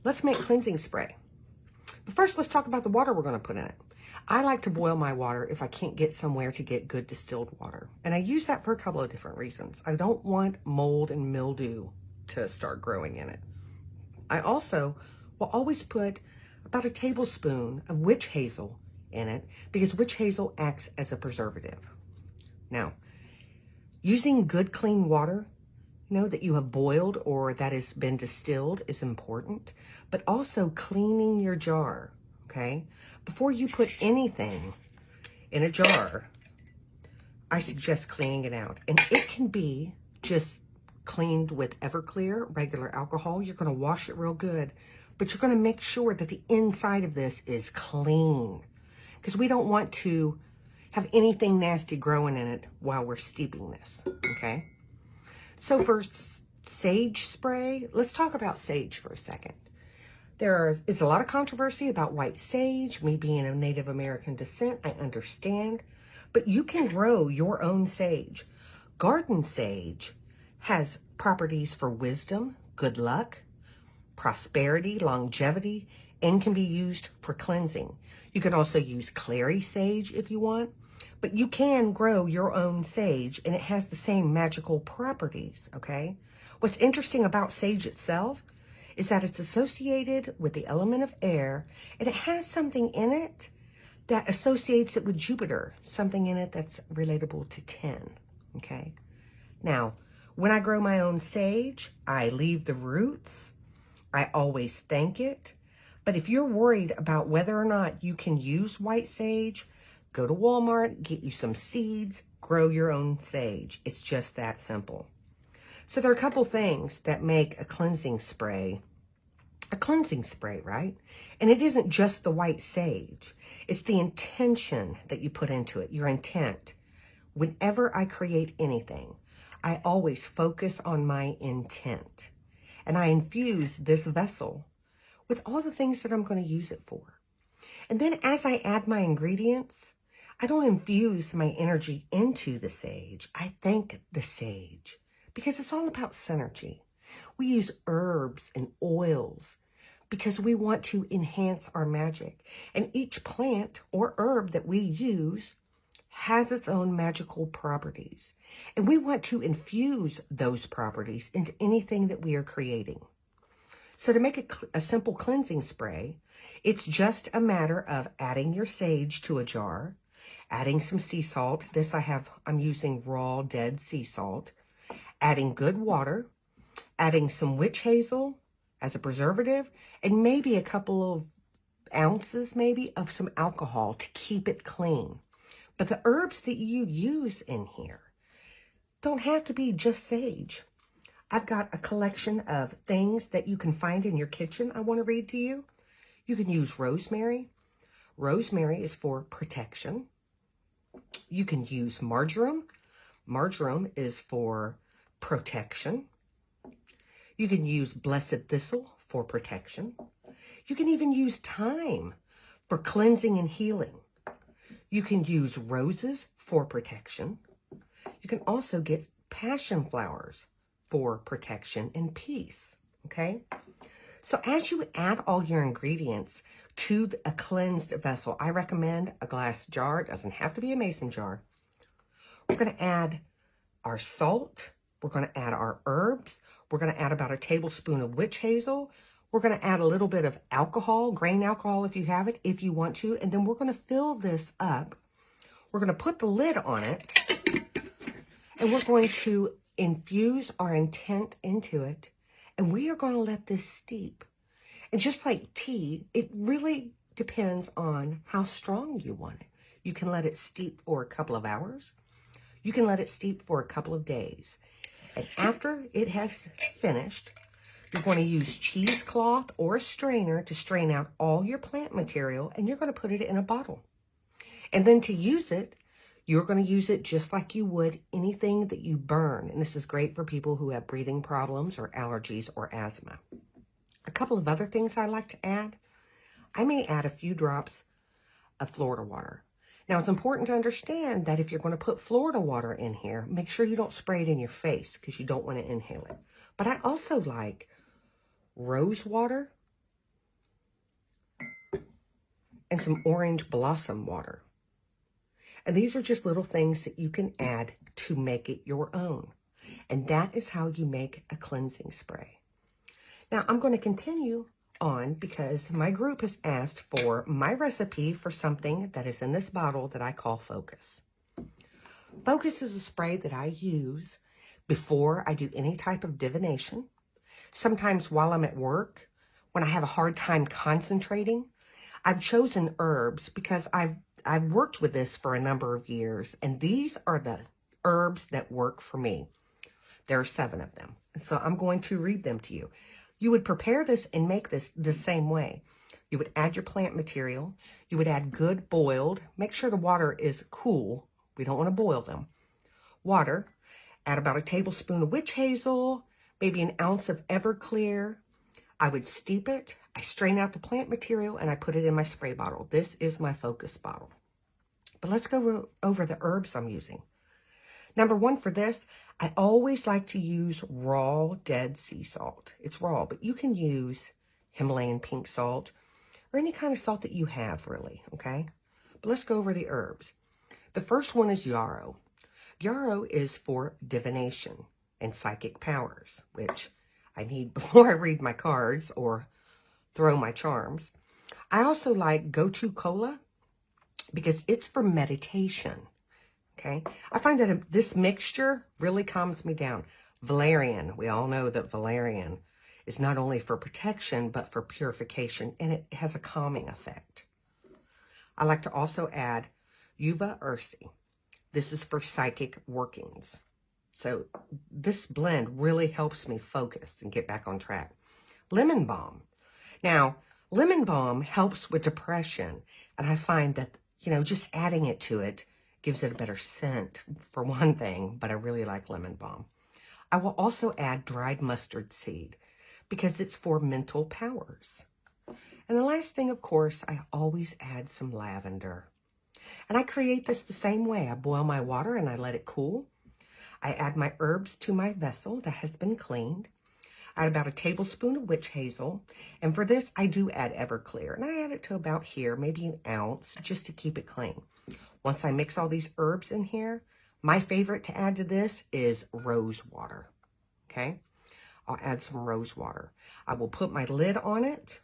let's make cleansing spray. But first, let's talk about the water we're going to put in it. I like to boil my water if I can't get somewhere to get good distilled water. And I use that for a couple of different reasons. I don't want mold and mildew to start growing in it. I also will always put about a tablespoon of witch hazel in it because witch hazel acts as a preservative. Now, using good clean water, that you have boiled or that has been distilled is important, but also cleaning your jar, okay? Before you put anything in a jar, I suggest cleaning it out. And it can be just cleaned with Everclear, regular alcohol. You're gonna wash it real good, but you're gonna make sure that the inside of this is clean because we don't want to have anything nasty growing in it while we're steeping this, okay? So for sage spray, let's talk about sage for a second. There is a lot of controversy about white sage. Me being of Native American descent, I understand. But you can grow your own sage. Garden sage has properties for wisdom, good luck, prosperity, longevity, and can be used for cleansing. You can also use clary sage if you want. But you can grow your own sage, and it has the same magical properties, okay? What's interesting about sage itself is that it's associated with the element of air, and it has something in it that associates it with Jupiter, something in it that's relatable to 10, okay? Now, when I grow my own sage, I leave the roots. I always thank it. But if you're worried about whether or not you can use white sage, go to Walmart, get you some seeds, grow your own sage. It's just that simple. So there are a couple things that make a cleansing spray, right? And it isn't just the white sage. It's the intention that you put into it, your intent. Whenever I create anything, I always focus on my intent. And I infuse this vessel with all the things that I'm going to use it for. And then as I add my ingredients, I don't infuse my energy into the sage. I thank the sage because it's all about synergy. We use herbs and oils because we want to enhance our magic. And each plant or herb that we use has its own magical properties. And we want to infuse those properties into anything that we are creating. So to make a simple cleansing spray, it's just a matter of adding your sage to a jar, adding some sea salt. I'm using raw dead sea salt, adding good water, adding some witch hazel as a preservative, and maybe a couple of ounces maybe of some alcohol to keep it clean. But the herbs that you use in here don't have to be just sage. I've got a collection of things that you can find in your kitchen I want to read to you. You can use rosemary. Rosemary is for protection. You can use marjoram. Marjoram is for protection. You can use blessed thistle for protection. You can even use thyme for cleansing and healing. You can use roses for protection. You can also get passion flowers for protection and peace, okay? So as you add all your ingredients to a cleansed vessel, I recommend a glass jar. It doesn't have to be a mason jar. We're going to add our salt. We're going to add our herbs. We're going to add about a tablespoon of witch hazel. We're going to add a little bit of alcohol, grain alcohol if you have it, if you want to. And then we're going to fill this up. We're going to put the lid on it. And we're going to infuse our intent into it. And we are going to let this steep. And just like tea, it really depends on how strong you want it. You can let it steep for a couple of hours. You can let it steep for a couple of days. And after it has finished, you're going to use cheesecloth or a strainer to strain out all your plant material, and you're going to put it in a bottle. And then to use it, you're going to use it just like you would anything that you burn. And this is great for people who have breathing problems or allergies or asthma. A couple of other things I like to add. I may add a few drops of Florida water. Now, it's important to understand that if you're going to put Florida water in here, make sure you don't spray it in your face because you don't want to inhale it. But I also like rose water and some orange blossom water. And these are just little things that you can add to make it your own. And that is how you make a cleansing spray. Now, I'm going to continue on because my group has asked for my recipe for something that is in this bottle that I call Focus. Focus is a spray that I use before I do any type of divination. Sometimes while I'm at work, when I have a hard time concentrating, I've chosen herbs because I've worked with this for a number of years, and these are the herbs that work for me. There are 7 of them, and so I'm going to read them to you. You would prepare this and make this the same way. You would add your plant material. You would add good boiled. Make sure the water is cool. We don't want to boil them. Water. Add about a tablespoon of witch hazel, maybe an ounce of Everclear. I would steep it. I strain out the plant material and I put it in my spray bottle. This is my Focus bottle. But let's go over the herbs I'm using. Number 1 for this, I always like to use raw dead sea salt. It's raw, but you can use Himalayan pink salt or any kind of salt that you have, really, okay? But let's go over the herbs. The first one is yarrow. Yarrow is for divination and psychic powers, which I need before I read my cards or throw my charms. I also like Gotu Kola because it's for meditation. Okay, I find that this mixture really calms me down. Valerian, we all know that valerian is not only for protection, but for purification, and it has a calming effect. I like to also add Uva Ursi. This is for psychic workings. So this blend really helps me focus and get back on track. Lemon balm. Now, lemon balm helps with depression, and I find that, just adding it to it gives it a better scent, for one thing, but I really like lemon balm. I will also add dried mustard seed because it's for mental powers. And the last thing, of course, I always add some lavender. And I create this the same way. I boil my water and I let it cool. I add my herbs to my vessel that has been cleaned. I add about a tablespoon of witch hazel. And for this, I do add Everclear. And I add it to about here, maybe an ounce, just to keep it clean. Once I mix all these herbs in here, my favorite to add to this is rose water, okay? I'll add some rose water. I will put my lid on it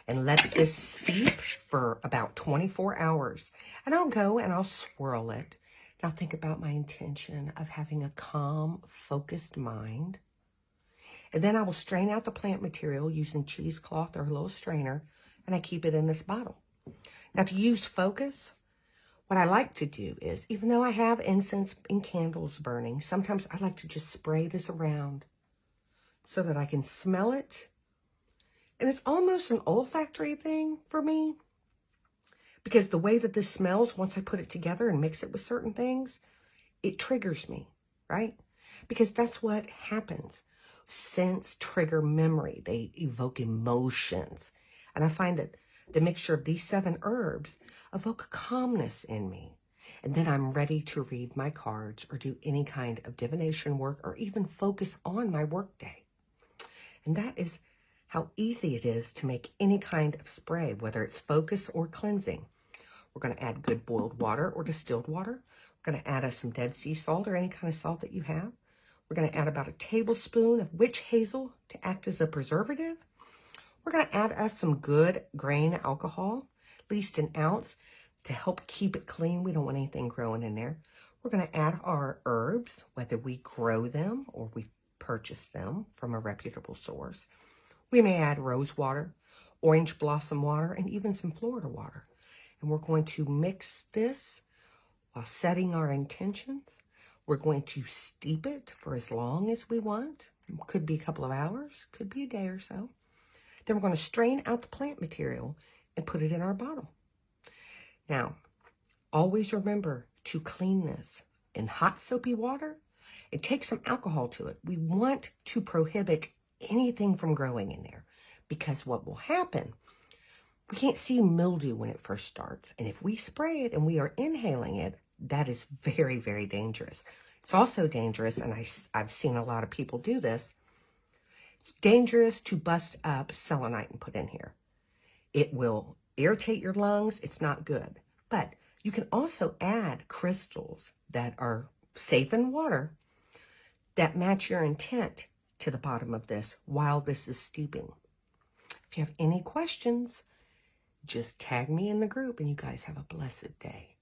and let this steep for about 24 hours. And I'll go and I'll swirl it. And I'll think about my intention of having a calm, focused mind. And then I will strain out the plant material using cheesecloth or a little strainer, and I keep it in this bottle. Now, to use Focus, what I like to do is, even though I have incense and candles burning, sometimes I like to just spray this around so that I can smell it. And it's almost an olfactory thing for me because the way that this smells, once I put it together and mix it with certain things, it triggers me, right? Because that's what happens. Scents trigger memory. They evoke emotions. And I find that the mixture of these 7 herbs evoke calmness in me. And then I'm ready to read my cards or do any kind of divination work or even focus on my workday. And that is how easy it is to make any kind of spray, whether it's focus or cleansing. We're going to add good boiled water or distilled water. We're going to add some dead sea salt or any kind of salt that you have. We're going to add about a tablespoon of witch hazel to act as a preservative. We're going to add us some good grain alcohol, at least an ounce, to help keep it clean. We don't want anything growing in there. We're going to add our herbs, whether we grow them or we purchase them from a reputable source. We may add rose water, orange blossom water, and even some Florida water. And we're going to mix this while setting our intentions. We're going to steep it for as long as we want. Could be a couple of hours, could be a day or so. Then we're going to strain out the plant material and put it in our bottle. Now, always remember to clean this in hot soapy water and take some alcohol to it. We want to prohibit anything from growing in there because what will happen, we can't see mildew when it first starts. And if we spray it and we are inhaling it, that is very, very dangerous. It's also dangerous, and I've seen a lot of people do this. It's dangerous to bust up selenite and put in here. It will irritate your lungs, it's not good. But you can also add crystals that are safe in water that match your intent to the bottom of this while this is steeping. If you have any questions, just tag me in the group, and you guys have a blessed day.